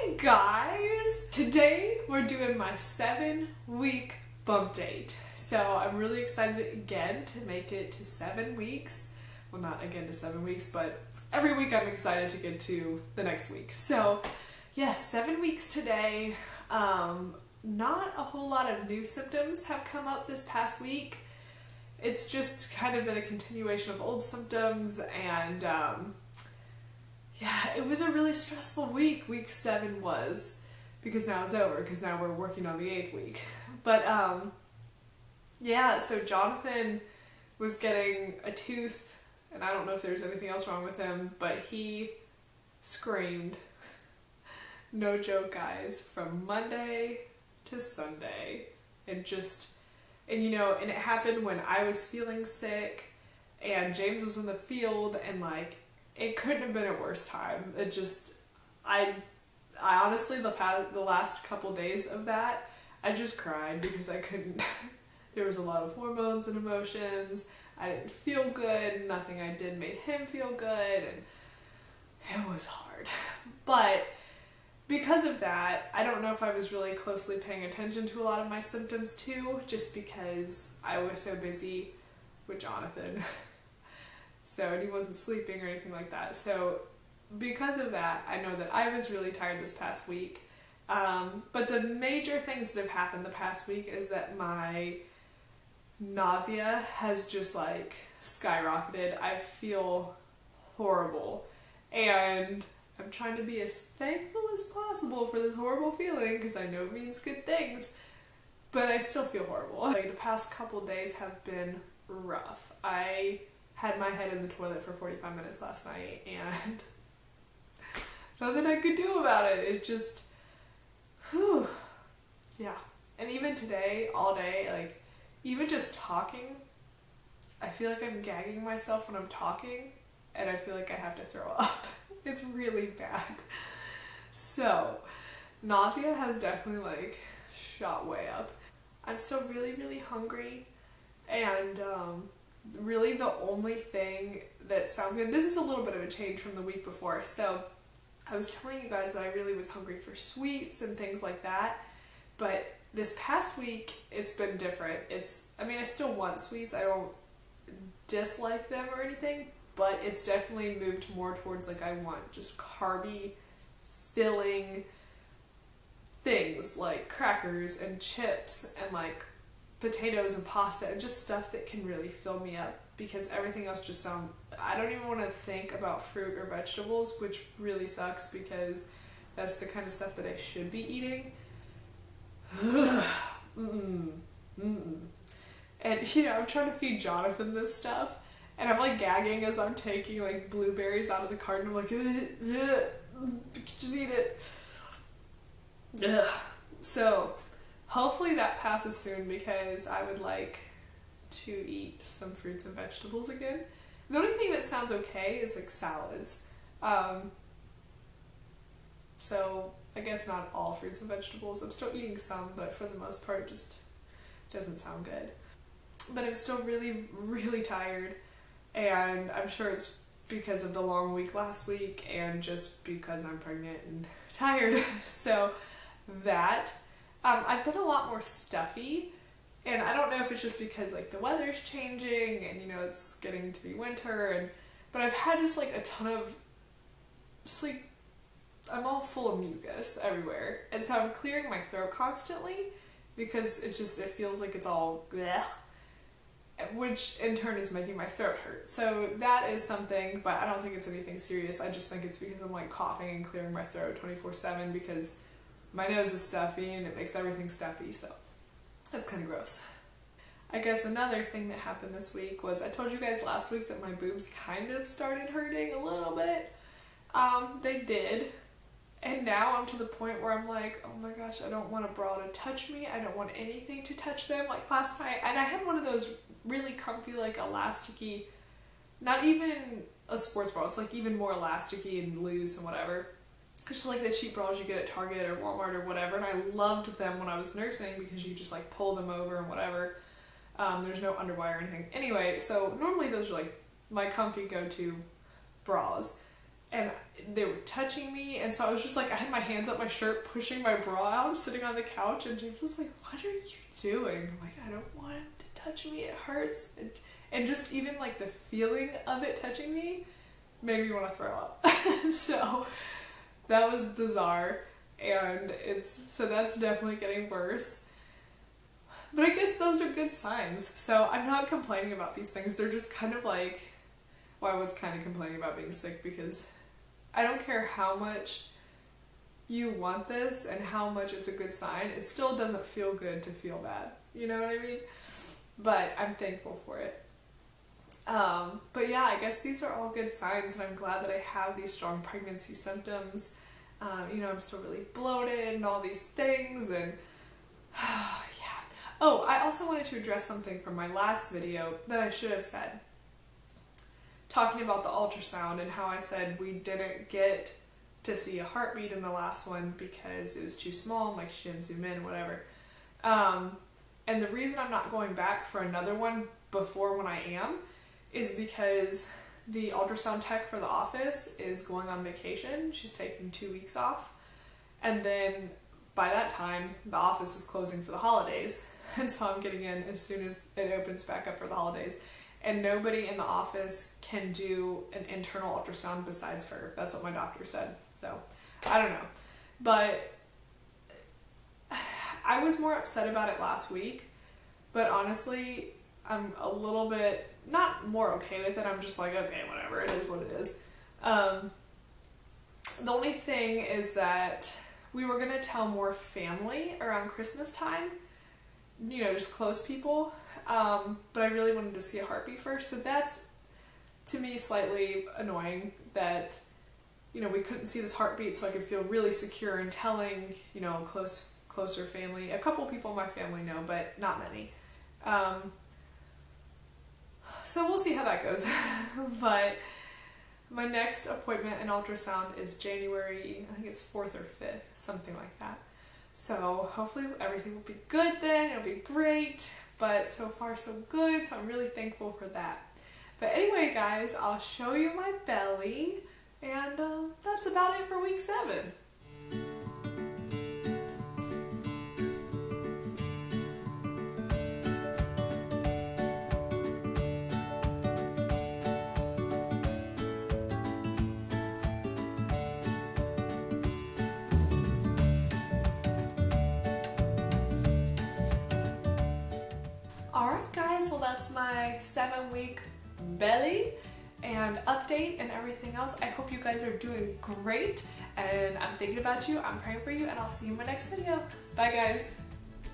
Hey guys! Today we're doing my 7-week bump date. So I'm really excited again to make it to 7 weeks. Well, not again to 7 weeks, but every week I'm excited to get to the next week. So yes, 7 weeks today. Not a whole lot of new symptoms have come up this past week. It's just kind of been a continuation of old symptoms, and yeah, it was a really stressful week. Week 7 was, because now it's over, because now we're working on the 8th week. But yeah, so Jonathan was getting a tooth, and I don't know if there's anything else wrong with him, but he screamed, no joke guys, from Monday to Sunday, and it happened when I was feeling sick and James was in the field, and like, it couldn't have been a worse time. I honestly, the last couple days of that, I just cried because I couldn't, there was a lot of hormones and emotions, I didn't feel good, nothing I did made him feel good, and it was hard. But because of that, I don't know if I was really closely paying attention to a lot of my symptoms too, just because I was so busy with Jonathan. And he wasn't sleeping or anything like that. So because of that, I know that I was really tired this past week. But the major things that have happened the past week is that my nausea has just like skyrocketed. I feel horrible. And I'm trying to be as thankful as possible for this horrible feeling, because I know it means good things, but I still feel horrible. Like, the past couple days have been rough. I had my head in the toilet for 45 minutes last night, and nothing I could do about it. It just, whew, yeah. And even today, all day, like, even just talking, I feel like I'm gagging myself when I'm talking, and I feel like I have to throw up. It's really bad. So, nausea has definitely like shot way up. I'm still really, really hungry, and really the only thing that sounds good, this is a little bit of a change from the week before. So I was telling you guys that I really was hungry for sweets and things like that, but this past week it's been different. I still want sweets, I don't dislike them or anything, but it's definitely moved more towards like, I want just carby, filling things like crackers and chips and like potatoes and pasta and just stuff that can really fill me up, because everything else just I don't even want to think about fruit or vegetables, which really sucks because that's the kind of stuff that I should be eating. And I'm trying to feed Jonathan this stuff, and I'm like gagging as I'm taking like blueberries out of the carton. I'm like, just eat it. Ugh. So hopefully that passes soon, because I would like to eat some fruits and vegetables again. The only thing that sounds okay is like salads. So I guess not all fruits and vegetables. I'm still eating some, but for the most part it just doesn't sound good. But I'm still really, really tired. And I'm sure it's because of the long week last week and just because I'm pregnant and tired. So that. I've been a lot more stuffy, and I don't know if it's just because like the weather's changing and it's getting to be winter, but I've had just like a ton of, just like, I'm all full of mucus everywhere, and so I'm clearing my throat constantly because it feels like it's all bleh, which in turn is making my throat hurt. So that is something, but I don't think it's anything serious. I just think it's because I'm like coughing and clearing my throat 24/7 because my nose is stuffy and it makes everything stuffy, so that's kind of gross. I guess another thing that happened this week was, I told you guys last week that my boobs kind of started hurting a little bit. They did. And now I'm to the point where I'm like, oh my gosh, I don't want a bra to touch me. I don't want anything to touch them. Like last night, and I had one of those really comfy, like elasticy, not even a sports bra, it's like even more elasticy and loose and whatever. Just like the cheap bras you get at Target or Walmart or whatever, and I loved them when I was nursing because you just like pull them over and whatever. There's no underwire or anything. Anyway, so normally those are like my comfy go-to bras. and they were touching me, and so I was just like, I had my hands up my shirt, pushing my bra out, sitting on the couch, and James was like, what are you doing? I'm like, I don't want him to touch me, it hurts. And just even like the feeling of it touching me made me want to throw up. So that was bizarre, and so that's definitely getting worse. But I guess those are good signs. So I'm not complaining about these things. They're just kind of like, well, I was kind of complaining about being sick because I don't care how much you want this and how much it's a good sign, it still doesn't feel good to feel bad. You know what I mean? But I'm thankful for it. But yeah, I guess these are all good signs, and I'm glad that I have these strong pregnancy symptoms. You know, I'm still really bloated and all these things, and yeah. Oh, I also wanted to address something from my last video that I should have said. Talking about the ultrasound and how I said we didn't get to see a heartbeat in the last one because it was too small, like she didn't zoom in, whatever. And the reason I'm not going back for another one before when I am is because the ultrasound tech for the office is going on vacation. She's taking 2 weeks off. And then by that time, the office is closing for the holidays. And so I'm getting in as soon as it opens back up for the holidays. And nobody in the office can do an internal ultrasound besides her. That's what my doctor said. So, I don't know. But I was more upset about it last week. But honestly, I'm a little bit, not more okay with it. I'm just like, okay, whatever. It is what it is. The only thing is that we were going to tell more family around Christmas time. You know, just close people. But I really wanted to see a heartbeat first. So that's, to me, slightly annoying that, you know, we couldn't see this heartbeat so I could feel really secure in telling, you know, closer family. A couple people in my family know, but not many. So we'll see how that goes. But my next appointment in ultrasound is January, I think it's 4th or 5th, something like that. So hopefully everything will be good then, it'll be great, but so far so good, so I'm really thankful for that. But anyway guys, I'll show you my belly, and that's about it for week 7. Alright guys, well that's my 7-week belly and update and everything else. I hope you guys are doing great, and I'm thinking about you, I'm praying for you, and I'll see you in my next video. Bye guys!